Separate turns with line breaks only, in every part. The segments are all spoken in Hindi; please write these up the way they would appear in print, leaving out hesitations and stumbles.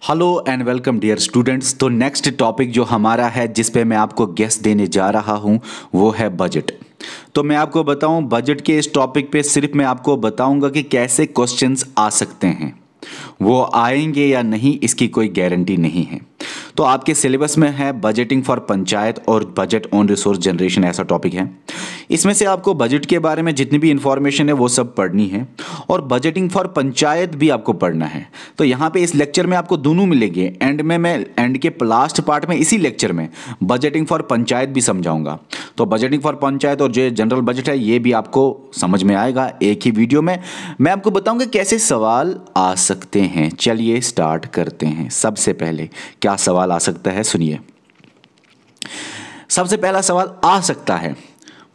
Hello and welcome dear students. तो नेक्स्ट टॉपिक जो हमारा है जिस पे मैं आपको गेस देने जा रहा हूँ वो है बजट। तो मैं आपको बताऊँ बजट के इस टॉपिक पे सिर्फ मैं आपको बताऊँगा कि कैसे क्वेश्चंस आ सकते हैं, वो आएंगे या नहीं इसकी कोई गारंटी नहीं है। तो आपके सिलेबस में है बजटिंग फॉर पंचायत और बजट ऑन रिसोर्स जनरेशन, ऐसा टॉपिक है। इसमें से आपको बजट के बारे में जितनी भी इंफॉर्मेशन है वो सब पढ़नी है और बजटिंग फॉर पंचायत भी आपको पढ़ना है। तो यहाँ पे इस लेक्चर में आपको दोनों मिलेंगे। एंड में मैं एंड के लास्ट पार्ट में इसी लेक्चर में बजटिंग फॉर पंचायत भी समझाऊंगा। तो बजटिंग फॉर पंचायत और जो जनरल बजट है ये भी आपको समझ में आएगा एक ही वीडियो में। मैं आपको बताऊंगा कैसे सवाल आ सकते हैं। चलिए स्टार्ट करते हैं। सबसे पहले क्या सवाल आ सकता है सुनिए। सबसे पहला सवाल आ सकता है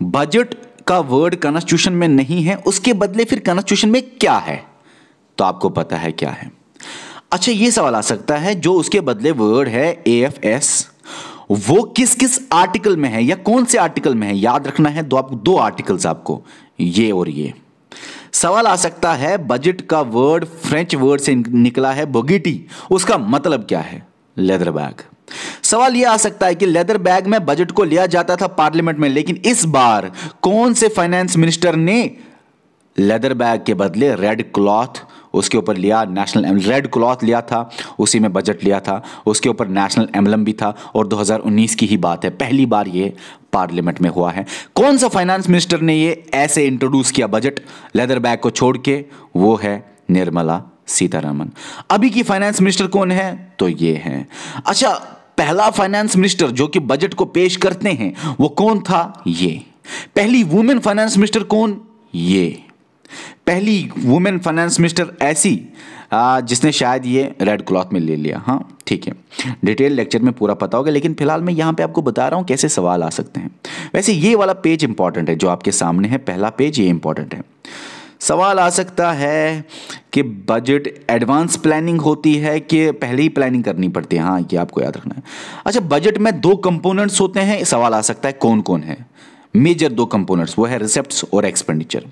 बजट का वर्ड कॉन्स्टिट्यूशन में नहीं है, उसके बदले फिर कॉन्स्टिट्यूशन में क्या है? तो आपको पता है क्या है। अच्छा, यह सवाल आ सकता है जो उसके बदले वर्ड है AFS, वो किस किस आर्टिकल में है या कौन से आर्टिकल में है? याद रखना है दो आर्टिकल्स आपको, ये और ये। सवाल आ सकता है बजट का वर्ड फ्रेंच वर्ड से निकला है बोगीटी, उसका मतलब क्या है? Leather bag. सवाल यह आ सकता है कि लेदर बैग में बजट को लिया जाता था पार्लियामेंट में, लेकिन इस बार कौन से फाइनेंस मिनिस्टर ने लेदर बैग के बदले रेड क्लॉथ उसके ऊपर लिया? नेशनल रेड क्लॉथ लिया था, उसी में बजट लिया था, उसके ऊपर नेशनल एम्बलम भी था और 2019 की ही बात है, पहली बार ये पार्लियामेंट में हुआ है। कौन सा फाइनेंस मिनिस्टर ने ये ऐसे इंट्रोड्यूस किया बजट लेदर बैग को छोड़ के? वो है निर्मला सीतारमण। अभी की फाइनेंस मिनिस्टर कौन है? तो ये है। अच्छा, पहला फाइनेंस मिनिस्टर जो कि बजट को पेश करते हैं वो कौन था? ये। पहली वुमेन फाइनेंस मिनिस्टर कौन? ये। पहली वुमेन फाइनेंस मिनिस्टर ऐसी जिसने शायद ये रेड क्लॉथ में ले लिया। हाँ ठीक है, डिटेल लेक्चर में पूरा पता होगा, लेकिन फिलहाल मैं यहां पे आपको बता रहा हूं कैसे सवाल आ सकते हैं। वैसे ये वाला पेज इंपॉर्टेंट है जो आपके सामने है, पहला पेज, ये इंपॉर्टेंट है। सवाल आ सकता है कि बजट एडवांस प्लानिंग होती है कि पहले ही प्लानिंग करनी पड़ती है? हाँ, ये आपको याद रखना है। अच्छा, बजट में दो कंपोनेंट्स होते हैं, सवाल आ सकता है कौन कौन है? मेजर दो कंपोनेंट्स, वो है रिसेप्ट्स और एक्सपेंडिचर।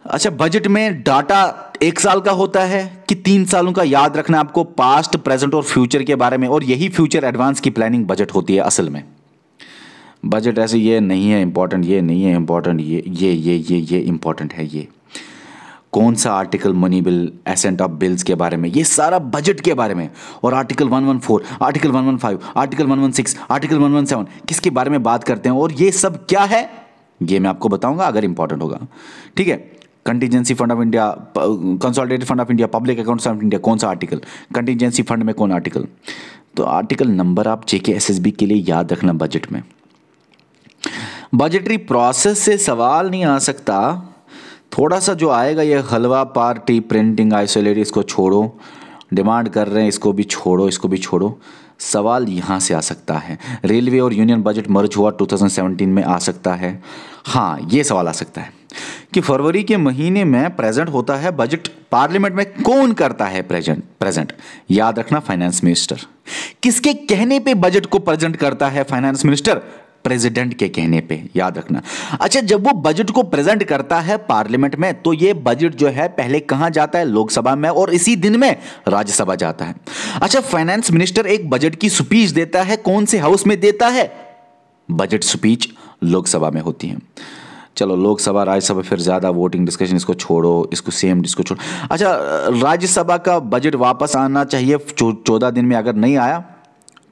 अच्छा, बजट में डाटा एक साल का होता है कि 3 सालों का? याद रखना आपको, पास्ट, प्रेजेंट और फ्यूचर के बारे में, और यही फ्यूचर एडवांस की प्लानिंग बजट होती है असल में। बजट ऐसे ये नहीं है इंपॉर्टेंट, ये नहीं है इंपॉर्टेंट, ये इंपॉर्टेंट है। ये कौन सा article? Money bill, ascent of bills के बारे में, ये सारा बजट के बारे में। और आर्टिकल 114, आर्टिकल 115, आर्टिकल 116, आर्टिकल 117 किसके बारे में बात करते हैं? और ये सब क्या है ये मैं आपको बताऊंगा अगर इंपॉर्टेंट होगा। ठीक है, contingency fund of India, consolidated fund of India, public accounts of India, कौन सा आर्टिकल? कंटीजेंसी फंड में कौन आर्टिकल? तो आर्टिकल नंबर आप JK SSB के लिए याद रखना। बजट में बजटरी प्रोसेस से सवाल नहीं आ सकता। थोड़ा सा जो आएगा ये हलवा पार्टी, प्रिंटिंग, आइसोलेट, इसको छोड़ो, डिमांड कर रहे हैं इसको भी छोड़ो, इसको भी छोड़ो। सवाल यहाँ से आ सकता है रेलवे और यूनियन बजट मर्ज हुआ 2017 में, आ सकता है। हाँ, ये सवाल आ सकता है कि फरवरी के महीने में प्रेजेंट होता है बजट, पार्लियामेंट में कौन करता है प्रेजेंट? याद रखना, फाइनेंस मिनिस्टर। किसके कहने पे बजट को प्रेजेंट करता है फाइनेंस मिनिस्टर? प्रेसिडेंट के कहने पे, याद रखना। अच्छा, जब वो बजट को प्रेजेंट करता है पार्लियामेंट में तो ये बजट जो है पहले कहां जाता है? लोकसभा में, और इसी दिन में राज्यसभा जाता है। अच्छा, फाइनेंस मिनिस्टर एक बजट की स्पीच देता है, कौन से हाउस में देता है? बजट स्पीच लोकसभा में होती है। चलो, लोकसभा राज्यसभा फिर ज्यादा वोटिंग डिस्कशन, इसको छोड़ो, इसको सेम इसको छोड़ो। अच्छा, राज्यसभा का बजट वापस आना चाहिए 14 दिन में, अगर नहीं आया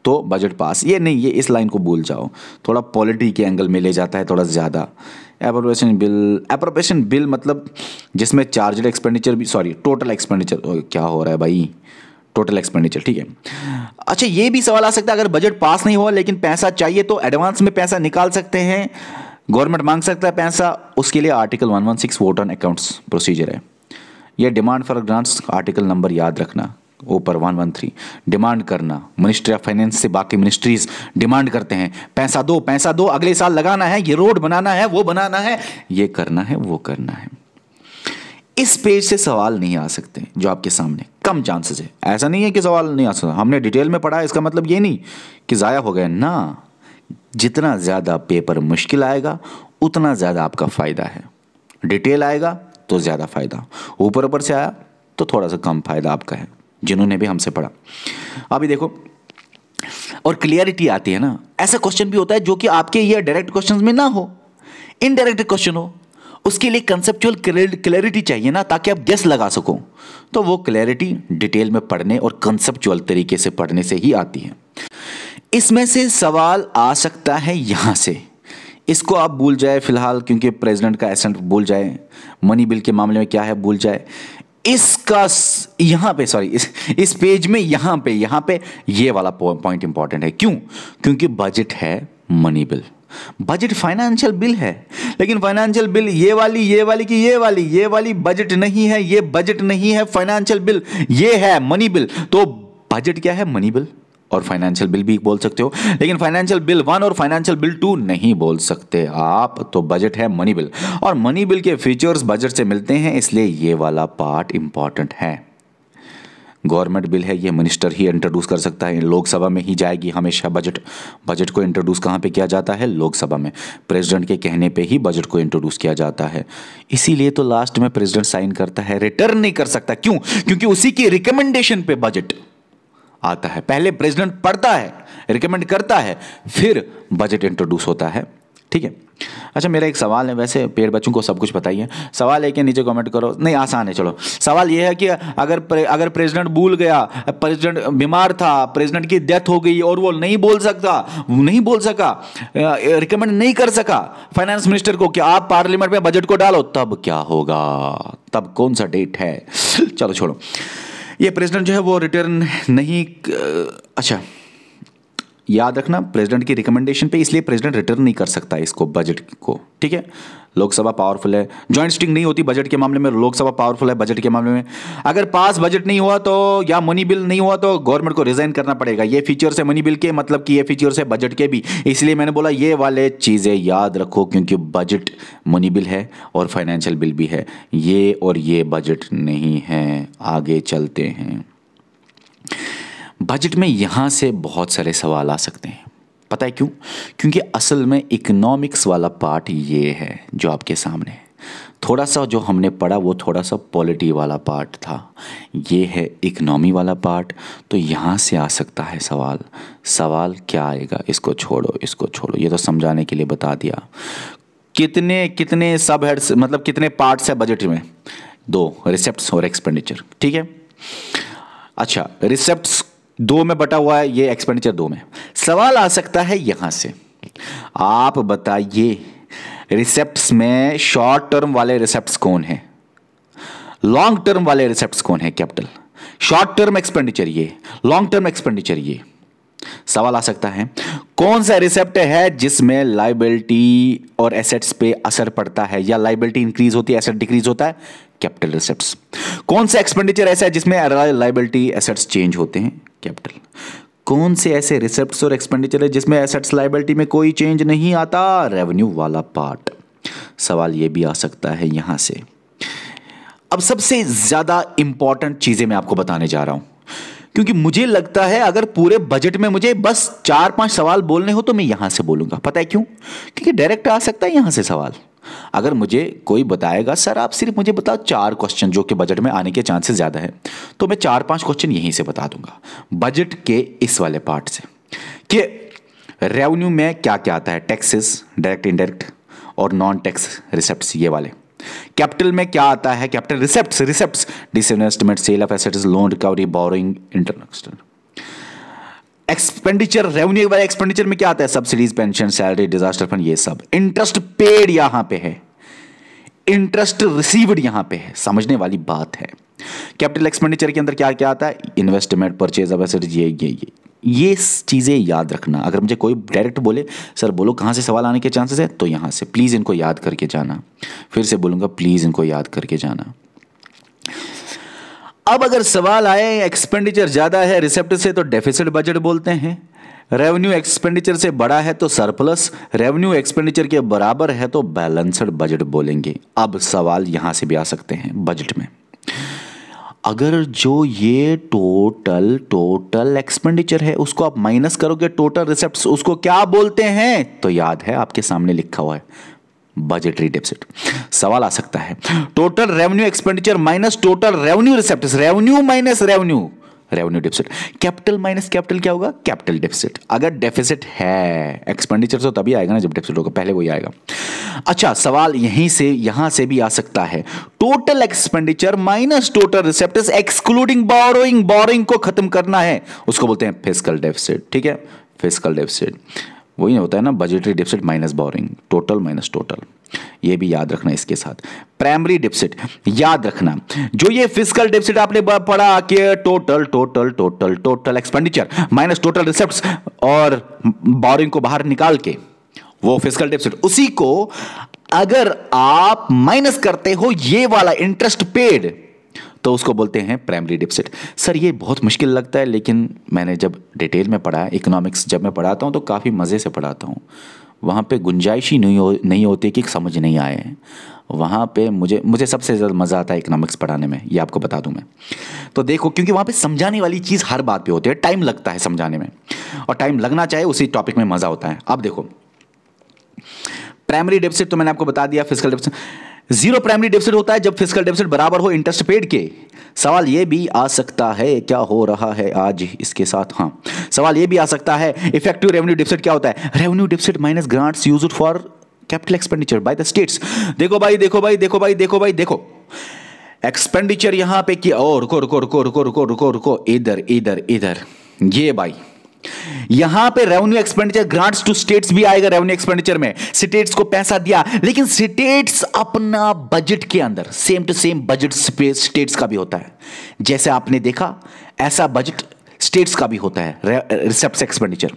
तो बजट पास। ये नहीं, ये इस लाइन को भूल जाओ, थोड़ा पॉलिटी के एंगल में ले जाता है थोड़ा ज़्यादा। एप्रोप्रिएशन बिल मतलब जिसमें चार्जड एक्सपेंडिचर भी, सॉरी टोटल एक्सपेंडिचर, क्या हो रहा है भाई, टोटल एक्सपेंडिचर, ठीक है। अच्छा, ये भी सवाल आ सकता है अगर बजट पास नहीं हुआ लेकिन पैसा चाहिए तो एडवांस में पैसा निकाल सकते हैं, गवर्नमेंट मांग सकता है पैसा, उसके लिए article 116 vote on accounts procedure है। यह demand for grants, article number याद रखना, ऊपर 113, डिमांड करना। मिनिस्ट्री ऑफ फाइनेंस से बाकी मिनिस्ट्रीज डिमांड करते हैं पैसा दो, पैसा दो, अगले साल लगाना है, ये रोड बनाना है, वो बनाना है, ये करना है, वो करना है। इस पेज से सवाल नहीं आ सकते जो आपके सामने, कम चांसेस है। ऐसा नहीं है कि सवाल नहीं आ सकता, हमने डिटेल में पढ़ा है, इसका मतलब ये नहीं कि जाया हो गया ना। जितना ज्यादा पेपर मुश्किल आएगा उतना ज्यादा आपका फायदा है। डिटेल आएगा तो ज्यादा फायदा, ऊपर ऊपर से आया तो थोड़ा सा कम फायदा आपका है। जिन्होंने भी हमसे पढ़ा। अभी देखो, और क्लियरिटी आती है ना। ऐसा क्वेश्चन भी होता है जो कि आपके ये डायरेक्ट क्वेश्चंस में ना हो, इनडायरेक्ट क्वेश्चन हो, उसके लिए कंसेप्चुअल क्लैरिटी चाहिए ना, ताकि आप गेस लगा सको। तो वो क्लैरिटी डिटेल में पढ़ने और कंसेप्चुअल तरीके से पढ़ने से ही आती है। इसमें से सवाल आ सकता है यहां से, इसको आप भूल जाए फिलहाल, क्योंकि प्रेसिडेंट का एसेंट भूल जाए, मनी बिल के मामले में क्या है भूल जाए। इसका यहां पे सॉरी इस पेज में यहां पे ये वाला पॉइंट इंपॉर्टेंट है। क्यों? क्योंकि बजट है money bill, budget financial bill है, लेकिन फाइनेंशियल बिल ये वाली बजट नहीं है, ये बजट नहीं है फाइनेंशियल बिल, ये है मनी बिल। तो बजट क्या है? Money bill. और फाइनेंशियल बिल भी बोल सकते हो, लेकिन फाइनेंशियल बिल 1 और फाइनेंशियल बिल 2 नहीं बोल सकते आप। तो बजट है मनी बिल, और मनी बिल के फीचर्स बजट से मिलते हैं, इसलिए ये वाला पार्ट इंपॉर्टेंट है। गवर्नमेंट बिल है, ये मिनिस्टर ही इंट्रोड्यूस कर सकता है, लोकसभा में ही जाएगी हमेशा। बजट को इंट्रोड्यूस कहाँ पे किया जाता है? लोकसभा में। प्रेसिडेंट के कहने पे ही बजट को इंट्रोड्यूस किया जाता है, इसीलिए तो लास्ट में प्रेसिडेंट साइन करता है, रिटर्न नहीं कर सकता। क्यों? क्योंकि उसी की रिकमेंडेशन पे बजट आता है। पहले प्रेसिडेंट पढ़ता है, रिकमेंड करता है, फिर बजट इंट्रोड्यूस होता है। ठीक है। अच्छा, मेरा एक सवाल है, वैसे पेड़ बच्चों को सब कुछ पता ही है। सवाल है कि नीचे कमेंट करो, नहीं आसान है। चलो, सवाल यह है कि अगर प्रेसिडेंट भूल गया, प्रेसिडेंट बीमार था, प्रेसिडेंट की डेथ हो गई और वो नहीं बोल सका, रिकमेंड नहीं कर सका फाइनेंस मिनिस्टर को कि आप पार्लियामेंट में बजट को डालो, तब क्या होगा? तब कौन सा डेट है? चलो छोड़ो, ये प्रेसिडेंट जो है वो रिटर्न नहीं, अच्छा याद रखना, प्रेसिडेंट की रिकमेंडेशन पे, इसलिए प्रेसिडेंट रिटर्न नहीं कर सकता इसको, बजट को। ठीक है। लोकसभा पावरफुल है, जॉइंट स्टिंग नहीं होती बजट के मामले में, लोकसभा पावरफुल है बजट के मामले में। अगर पास बजट नहीं हुआ तो, या मनी बिल नहीं हुआ तो गवर्नमेंट को रिजाइन करना पड़ेगा। ये फीचर्स है मनी बिल के, मतलब कि ये फीचर्स है बजट के भी, इसलिए मैंने बोला ये वाले चीज़ें याद रखो, क्योंकि बजट मनी बिल है और फाइनेंशियल बिल भी है, ये और ये बजट नहीं है। आगे चलते हैं। बजट में यहां से बहुत सारे सवाल आ सकते हैं, पता है क्यों? क्योंकि असल में इकोनॉमिक्स वाला पार्ट ये है जो आपके सामने है। थोड़ा सा जो हमने पढ़ा वो थोड़ा सा पॉलिटी वाला पार्ट था, ये है इकोनॉमी वाला पार्ट। तो यहाँ से आ सकता है सवाल। सवाल क्या आएगा? इसको छोड़ो, ये तो समझाने के लिए बता दिया। कितने सब हेड्स, मतलब कितने पार्ट्स है बजट में? 2, रिसेप्ट्स और एक्सपेंडिचर। ठीक है। अच्छा, रिसेप्ट्स 2 में बटा हुआ है, ये एक्सपेंडिचर 2 में। सवाल आ सकता है यहां से, आप बताइए रिसेप्ट्स में शॉर्ट टर्म वाले रिसेप्ट्स कौन है, लॉन्ग टर्म वाले रिसेप्ट्स कौन है? कैपिटल। शॉर्ट टर्म एक्सपेंडिचर ये, लॉन्ग टर्म एक्सपेंडिचर ये। सवाल आ सकता है कौन सा रिसेप्ट है जिसमें लायबिलिटी और एसेट्स पे असर पड़ता है, या लायबिलिटी इंक्रीज होती है, एसेट डिक्रीज होता है? कैपिटल रिसेप्ट्स। कौन सा एक्सपेंडिचर ऐसा है जिसमें लायबिलिटी एसेट्स चेंज होते हैं? कैपिटल। कौन से ऐसे रिसेप्ट्स और एक्सपेंडिचर है जिसमें एसेट्स लायबिलिटी में कोई चेंज नहीं आता? रेवेन्यू वाला पार्ट। सवाल ये भी आ सकता है यहां से। अब सबसे ज्यादा इंपॉर्टेंट चीजें मैं आपको बताने जा रहा हूं, क्योंकि मुझे लगता है अगर पूरे बजट में मुझे बस 4-5 सवाल बोलने हो तो मैं यहां से बोलूंगा। पता है क्यों? क्योंकि डायरेक्ट आ सकता है यहां से सवाल। अगर मुझे कोई बताएगा सर आप सिर्फ मुझे बताओ 4 क्वेश्चन जो कि बजट में आने के चांसेस ज्यादा है, तो मैं 4-5 क्वेश्चन यहीं से बता दूंगा बजट के इस वाले पार्ट से, कि रेवेन्यू में क्या क्या आता है, टैक्सेस, डायरेक्ट इनडायरेक्ट और नॉन टैक्स रिसेप्ट्स, ये वाले। कैपिटल में क्या आता है? Capital receipts, disinvestment, sale of assets, loan recovery, borrowing, international. Expenditure, revenue वाले एक्सपेंडिचर में क्या आता है? Subsidies, pension, salary, disaster fund, ये सब। इंटरेस्ट पेड यहां पे है, इंटरेस्ट रिसीव्ड यहां पे है, समझने वाली बात है। कैपिटल एक्सपेंडिचर के अंदर क्या क्या आता है? इन्वेस्टमेंट, परचेज ऑफ एसेट्स, ये चीजें याद रखना। अगर मुझे कोई डायरेक्ट बोले सर बोलो कहां से सवाल आने के चांसेस है, तो यहां से प्लीज इनको याद करके जाना। फिर से बोलूंगा, प्लीज इनको याद करके जाना। अब अगर सवाल आए एक्सपेंडिचर ज्यादा है रिसेप्ट से तो डेफिसिट बजट बोलते हैं, रेवेन्यू एक्सपेंडिचर से बड़ा है तो सरप्लस, रेवेन्यू एक्सपेंडिचर के बराबर है तो बैलेंस्ड बजट बोलेंगे। अब सवाल यहां से भी आ सकते हैं बजट में, अगर जो ये टोटल एक्सपेंडिचर है उसको आप माइनस करोगे टोटल रिसेप्ट्स, उसको क्या बोलते हैं? तो याद है आपके सामने लिखा हुआ है बजटरी डेफिसिट। सवाल आ सकता है total revenue expenditure minus total revenue receipts, revenue minus revenue, revenue deficit. Capital minus capital क्या होगा? Capital deficit. अगर डेफिसिट है, एक्सपेंडिचर तो तभी आएगा ना जब डेफिसिट होगा, पहले वही आएगा। अच्छा, सवाल यहां से भी आ सकता है, total expenditure minus total receipts excluding borrowing. Borrowing को खत्म करना है, उसको बोलते हैं फिस्कल डेफिसिट। ठीक है, फिस्कल डेफिसिट वही होता है ना, budgetary deficit minus borrowing, total minus total. ये भी याद रखना इसके साथ। प्राइमरी डेफिसिट याद रखना, जो ये फिस्कल डेफिसिट आपने पढ़ा कि total total total total expenditure minus total receipts और बोरोइंग को बाहर निकाल के वो फिस्कल डेफिसिट, उसी को अगर आप माइनस करते हो ये वाला इंटरेस्ट पेड, तो उसको बोलते हैं प्राइमरी डेफिसिट। सर ये बहुत मुश्किल लगता है, लेकिन मैंने जब डिटेल में पढ़ा, इकोनॉमिक्स जब मैं पढ़ाता हूँ तो काफ़ी मज़े से पढ़ाता हूँ। वहाँ पे गुंजाइश ही नहीं होती कि समझ नहीं आए। वहाँ पे मुझे सबसे ज़्यादा मज़ा आता है इकोनॉमिक्स पढ़ाने में, ये आपको बता दूँ मैं। तो देखो, क्योंकि वहाँ पे समझाने वाली चीज़ हर बात पे होती है, टाइम लगता है समझाने में, और टाइम लगना चाहिए, उसी टॉपिक में मज़ा होता है। अब देखो, प्राइमरी डेफिसिट तो मैंने आपको बता दिया, fiscal deficit. Zero primary deficit होता है जब फिस्कल डेफिसिट बराबर हो इंटरेस्ट पेड के। सवाल ये भी आ सकता है, क्या हो रहा है आज इसके साथ, हाँ, सवाल ये भी आ सकता है, इफेक्टिव रेवेन्यू डेफिसिट क्या होता है? Revenue deficit minus grants used for capital expenditure by the states. देखो भाई, देखो भाई, देखो भाई, देखो भाई, देखो एक्सपेंडिचर यहां पे किया, और रुको रुको रुको रुको रुको रुको रुको, इधर इधर इधर, ये भाई यहां पे revenue expenditure grants to states भी आएगा। रेवेन्यू एक्सपेंडिचर में स्टेट्स को पैसा दिया, लेकिन स्टेट्स अपना बजट के अंदर same to same budget states का भी होता है। जैसे आपने देखा, ऐसा बजट स्टेट्स का भी होता है, रिसेप्ट्स एक्सपेंडिचर।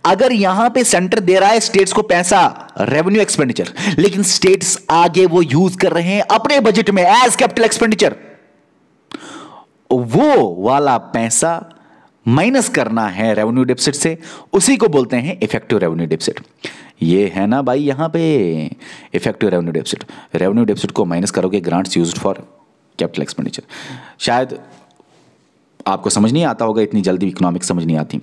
अगर यहां पे सेंटर दे रहा है स्टेट्स को पैसा, रेवेन्यू एक्सपेंडिचर, लेकिन स्टेट्स आगे वो यूज कर रहे हैं अपने बजट में एज कैपिटल एक्सपेंडिचर, वो वाला पैसा माइनस करना है रेवेन्यू डेफिसिट से, उसी को बोलते हैं इफेक्टिव रेवेन्यू डेफिसिट। ये है ना भाई यहां पे effective revenue deficit. Revenue deficit को माइनस करोगे grants used for capital expenditure. शायद आपको समझ नहीं आता होगा, इतनी जल्दी इकोनॉमिक्स समझ नहीं आती।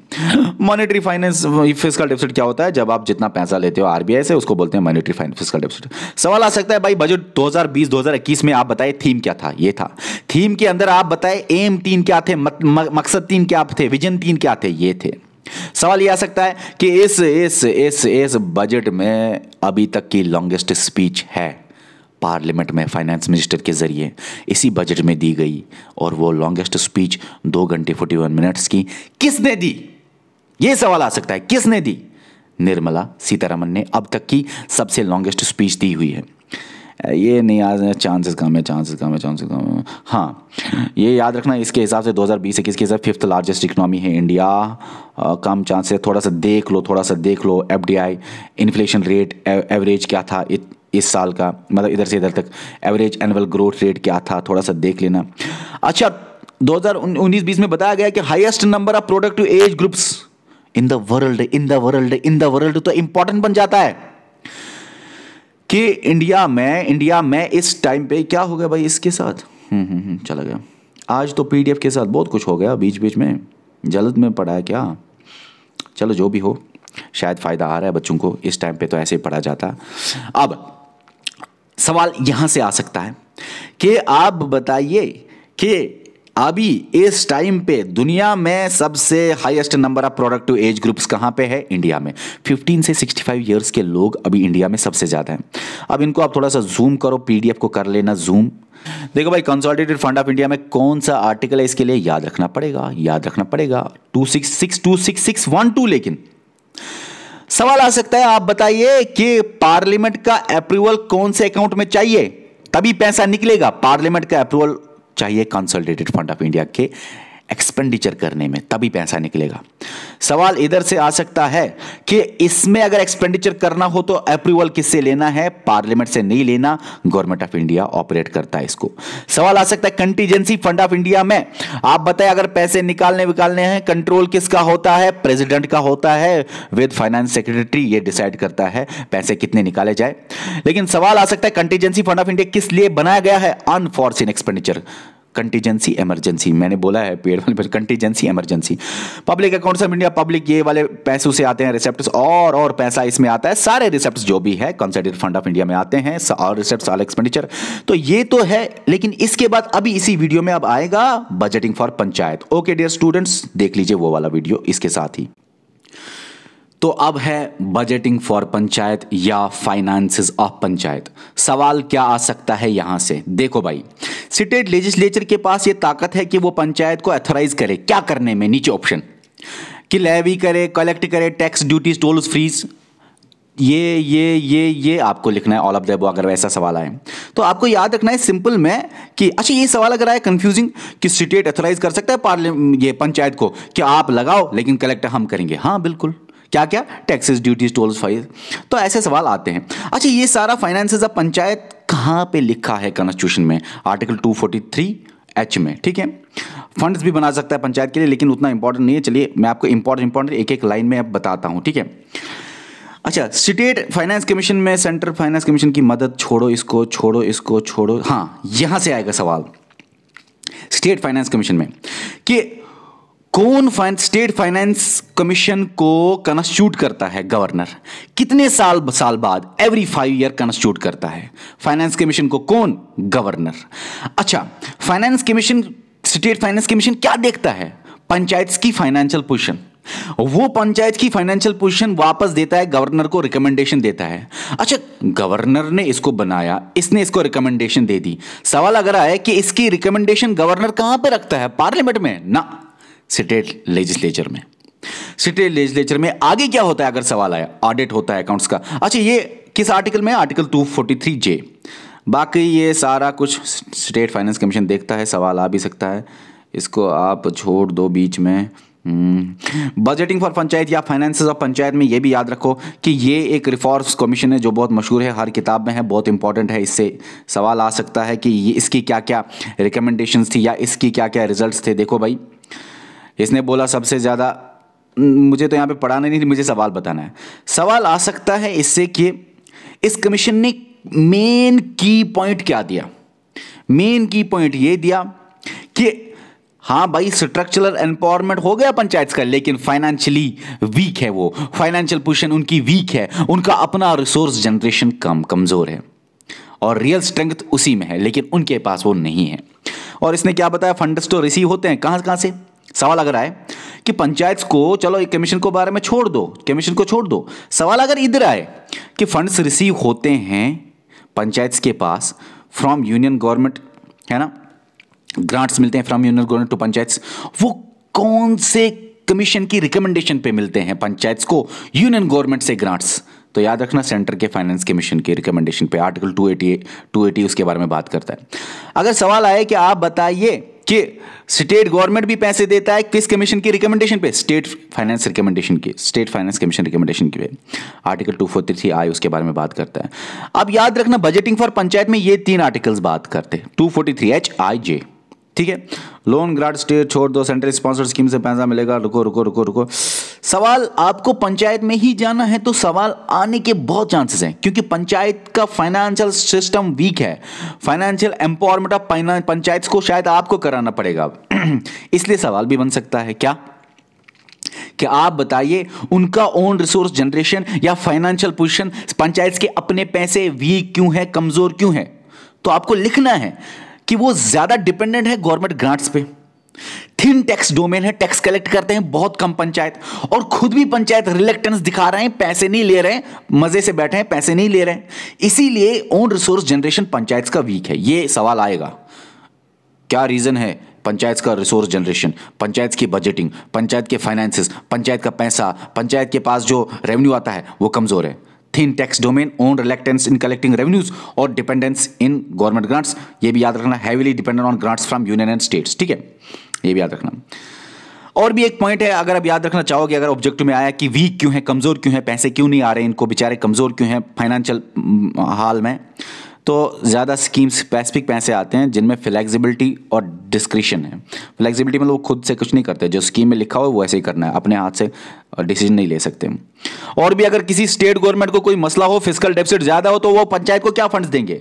मॉनेटरी फाइनेंस फिस्कल डेफिसिट क्या होता है? जब आप जितना पैसा लेते हो आरबीआई से, उसको बोलते हैं मॉनेटरी फाइनेंस फिस्कल डेफिसिट। सवाल आ सकता है, भाई बजट 2020-2021 में आप बताए थीम क्या था? ये था थीम के अंदर, आप बताए एम 3 क्या थे, मकसद 3 क्या थे, विजन 3 क्या थे, ये थे। सवाल ये आ सकता है कि इस बजट में अभी तक की लॉन्गेस्ट स्पीच है पार्लियामेंट में फाइनेंस मिनिस्टर के जरिए, इसी बजट में दी गई, और वो लॉन्गेस्ट स्पीच 2 घंटे 41 मिनट्स की किसने दी? ये सवाल आ सकता है, किसने दी? निर्मला सीतारमण ने अब तक की सबसे लॉन्गेस्ट स्पीच दी हुई है। ये नहीं याद, चांसेस कम है। हाँ, ये याद रखना, इसके हिसाब से 2020-21 के हिसाब 5th लार्जेस्ट इकोनॉमी है इंडिया। कम चांस है, थोड़ा सा देख लो। एफडीआई इन्फ्लेशन रेट एवरेज क्या था इस साल का, मतलब इधर से इधर तक एवरेज एनुअल ग्रोथ रेट क्या था, थोड़ा सा देख लेना। अच्छा, 2019-20 में बताया गया कि highest number of productive age groups in the world तो इंपॉर्टेंट बन जाता है कि इंडिया में इस टाइम पे क्या हो गया भाई इसके साथ। चला गया आज तो पीडीएफ के साथ बहुत कुछ हो गया, बीच में जल्द में पढ़ा है क्या। चलो जो भी हो, शायद फायदा आ रहा है बच्चों को, इस टाइम पे तो ऐसे ही पढ़ा जाता। अब सवाल यहां से आ सकता है कि आप बताइए कि अभी इस टाइम पे दुनिया में सबसे highest number of productive age groups कहां पे है? इंडिया में। 15 से 65 इयर्स के लोग अभी इंडिया में सबसे ज्यादा हैं। अब इनको आप थोड़ा सा जूम करो, पीडीएफ को कर लेना जूम। देखो भाई, कंसोलिडेटेड फंड ऑफ इंडिया में कौन सा आर्टिकल है, इसके लिए याद रखना पड़ेगा 2662612। लेकिन सवाल आ सकता है, आप बताइए कि पार्लियामेंट का अप्रूवल कौन से अकाउंट में चाहिए तभी पैसा निकलेगा? पार्लियामेंट का अप्रूवल चाहिए कंसोलिडेटेड फंड ऑफ इंडिया के एक्सपेंडिचर करने में, तभी पैसा निकलेगा। सवाल इधर से आ सकता है कि इसमें अगर एक्सपेंडिचर करना हो तो अप्रूवल किससे लेना है? पार्लियामेंट से नहीं लेना, गवर्नमेंट ऑफ इंडिया ऑपरेट करता है इसको। सवाल आ सकता है, कंटीजेंसी फंड ऑफ इंडिया में आप बताएं अगर पैसे निकालने हैं, कंट्रोल किसका होता है? प्रेसिडेंट का होता है विद फाइनेंस सेक्रेटरी, ये डिसाइड करता है पैसे कितने निकाले जाए। लेकिन सवाल आ सकता है, कंटीजेंसी फंड ऑफ इंडिया किस लिए बनाया गया है? Unforeseen expenditure. कंटीजेंसी इमरजेंसी, मैंने बोला है पेड वाले पर contingency emergency. Public accounts of India, public ये वाले पैसों से आते हैं रिसेप्ट्स, और पैसा इसमें आता है, सारे रिसेप्ट्स जो भी है कंसोलिडेटेड फंड ऑफ इंडिया में आते हैं, और रिसेप्ट्स ऑल एक्सपेंडिचर। तो ये तो है, लेकिन इसके बाद अभी इसी वीडियो में अब आएगा budgeting for panchayat. Okay dear students, देख लीजिए वो वाला वीडियो इसके साथ ही। तो अब है बजटिंग फॉर पंचायत या फाइनेंसेस ऑफ पंचायत। सवाल क्या आ सकता है यहां से, देखो भाई, स्टेट लेजिस्लेचर के पास ये ताकत है कि वो पंचायत को अथोराइज करे क्या करने में, नीचे ऑप्शन कि लेवी करे, कलेक्ट करे, टैक्स, ड्यूटीज, टोल्स, फ्रीज, ये आपको लिखना है ऑल ऑफ द अबव। अगर वैसा सवाल आए तो आपको याद रखना है सिंपल में कि अच्छा ये सवाल अगर आए कंफ्यूजिंग कि स्टेट अथोराइज कर सकता है पार्लियामेंट ये पंचायत को कि आप लगाओ लेकिन कलेक्ट हम करेंगे, हाँ बिल्कुल, क्या क्या, टैक्सेस, ड्यूटीज, टोल्स, फाइज, तो ऐसे सवाल आते हैं। अच्छा ये सारा फाइनेंसेस ऑफ पंचायत कहां पे लिखा है कॉन्स्टिट्यूशन में, आर्टिकल 243H में, ठीक है। फंड्स भी बना सकता है पंचायत के लिए, लेकिन उतना इंपॉर्टेंट नहीं है। चलिए मैं आपको इंपॉर्टेंट एक एक लाइन में अब बताता हूं, ठीक है। अच्छा, स्टेट फाइनेंस कमीशन में सेंट्रल फाइनेंस कमीशन की मदद, छोड़ो इसको छोड़ो, हाँ यहां से आएगा सवाल स्टेट फाइनेंस कमीशन में कि कौन स्टेट फाइनेंस कमीशन को कॉन्स्टिट्यूट करता है, गवर्नर, कितने साल बाद, एवरी 5 ईयर कॉन्स्टिट्यूट करता है फाइनेंस कमीशन को, कौन, गवर्नर। अच्छा, finance commission, state finance commission क्या देखता है, पंचायत की फाइनेंशियल पोजीशन, वो पंचायत की फाइनेंशियल पोजीशन वापस देता है गवर्नर को, रिकमेंडेशन देता है। अच्छा, गवर्नर ने इसको बनाया, इसने इसको रिकमेंडेशन दे दी, सवाल अगर आए कि इसकी रिकमेंडेशन गवर्नर कहां पे रखता है, पार्लियामेंट में ना, स्टेट लेजिस्लेचर में। स्टेट लेजिस्लेचर में आगे क्या होता है अगर सवाल आया, ऑडिट होता है अकाउंट्स का। अच्छा ये किस आर्टिकल में, आर्टिकल 243J। बाकी ये सारा कुछ स्टेट फाइनेंस कमीशन देखता है, सवाल आ भी सकता है, इसको आप छोड़ दो बीच में। बजटिंग फॉर पंचायत या फाइनेंसेस ऑफ पंचायत में ये भी याद रखो कि ये एक रिफॉर्म्स कमीशन है जो बहुत मशहूर है, हर किताब में है, बहुत इंपॉर्टेंट है। इससे सवाल आ सकता है कि ये इसकी क्या क्या रिकमेंडेशंस थी या इसकी क्या क्या रिजल्ट्स थे। देखो भाई, इसने बोला सबसे ज़्यादा, मुझे तो यहाँ पे पढ़ाना नहीं, मुझे सवाल बताना है। सवाल आ सकता है इससे कि इस कमीशन ने मेन की पॉइंट क्या दिया, मेन की पॉइंट ये दिया कि हाँ भाई स्ट्रक्चरल एम्पावरमेंट हो गया पंचायत का, लेकिन फाइनेंशियली वीक है, वो फाइनेंशियल पोजीशन उनकी वीक है, उनका अपना रिसोर्स जनरेशन कमजोर है और रियल स्ट्रेंथ उसी में है, लेकिन उनके पास वो नहीं है। और इसने क्या बताया, फंड्स तो रिसीव होते हैं कहां से। सवाल अगर आए कि पंचायत को, चलो एक कमीशन को बारे में छोड़ दो, कमीशन को छोड़ दो, सवाल अगर इधर आए कि फंड्स रिसीव होते हैं पंचायत के पास फ्रॉम यूनियन गवर्नमेंट, है ना, ग्रांट्स मिलते हैं from union government to panchayat, वो कौन से कमीशन की रिकमेंडेशन पे मिलते हैं पंचायत को यूनियन गवर्नमेंट से ग्रांट्स, तो याद रखना सेंटर के फाइनेंस कमीशन के रिकमेंडेशन पे, आर्टिकल 280 उसके बारे में बात करता है। अगर सवाल आए कि आप बताइए कि स्टेट गवर्नमेंट भी पैसे देता है किस कमीशन की रिकमेंडेशन पे, स्टेट फाइनेंस रिकमेंडेशन की, स्टेट फाइनेंस कमीशन रिकमेंडेशन की पे, आर्टिकल 243 उसके बारे में बात करता है। अब याद रखना बजटिंग फॉर पंचायत में ये 3 आर्टिकल्स बात करते हैं, 243H ठीक है। लोन ग्रांट स्टेट छोड़ दो, सेंट्रल स्पॉन्सर्ड स्कीम से पैसा मिलेगा, रुको। सवाल आपको पंचायत में ही जाना है तो सवाल आने के बहुत चांसेस हैं, क्योंकि पंचायत का फाइनेंशियल सिस्टम वीक है, फाइनेंशियल एम्पावरमेंट ऑफ पंचायत को शायद आपको कराना पड़ेगा। इसलिए सवाल भी बन सकता है क्या कि आप बताइए उनका ओन रिसोर्स जनरेशन या फाइनेंशियल पोजीशन पंचायत के अपने पैसे वीक क्यों है, कमजोर क्यों है। तो आपको लिखना है कि वो ज्यादा डिपेंडेंट है गवर्नमेंट ग्रांट्स पे, थिन टैक्स डोमेन है, टैक्स कलेक्ट करते हैं बहुत कम पंचायत, और खुद भी पंचायत रिलेक्टेंस दिखा रहे हैं, पैसे नहीं ले रहे हैं, मजे से बैठे हैं, पैसे नहीं ले रहे हैं, इसीलिए ओन रिसोर्स जनरेशन पंचायत का वीक है। ये सवाल आएगा, क्या रीजन है पंचायत का रिसोर्स जनरेशन, पंचायत की बजटिंग, पंचायत के फाइनेंसेस, पंचायत का पैसा, पंचायत के पास जो रेवेन्यू आता है वो कमजोर है। Thin tax domain, own reluctance in collecting revenues और डिपेंडेंस इन गवर्नमेंट ग्रांट्स, ये भी याद रखना, heavily dependent on grants from union and states, ठीक है, ये भी याद रखना। और भी एक पॉइंट है, अगर आप याद रखना चाहोगे, अगर ऑब्जेक्टिव में आया कि वीक क्यों है, कमजोर क्यों है, पैसे क्यों नहीं आ रहे इनको, बेचारे कमजोर क्यों है फाइनेंशियल हाल में, तो ज़्यादा स्कीम्स स्पेसिफिक पैसे आते हैं जिनमें फ्लेक्सिबिलिटी और डिस्क्रिशन है। फ्लेक्सिबिलिटी मतलब वो खुद से कुछ नहीं करते, जो स्कीम में लिखा हो वो ऐसे ही करना है, अपने हाथ से डिसीजन नहीं ले सकते। और भी अगर किसी स्टेट गवर्नमेंट को कोई मसला हो, फिस्कल डेफिसिट ज़्यादा हो, तो वो पंचायत को क्या फंड्स देंगे,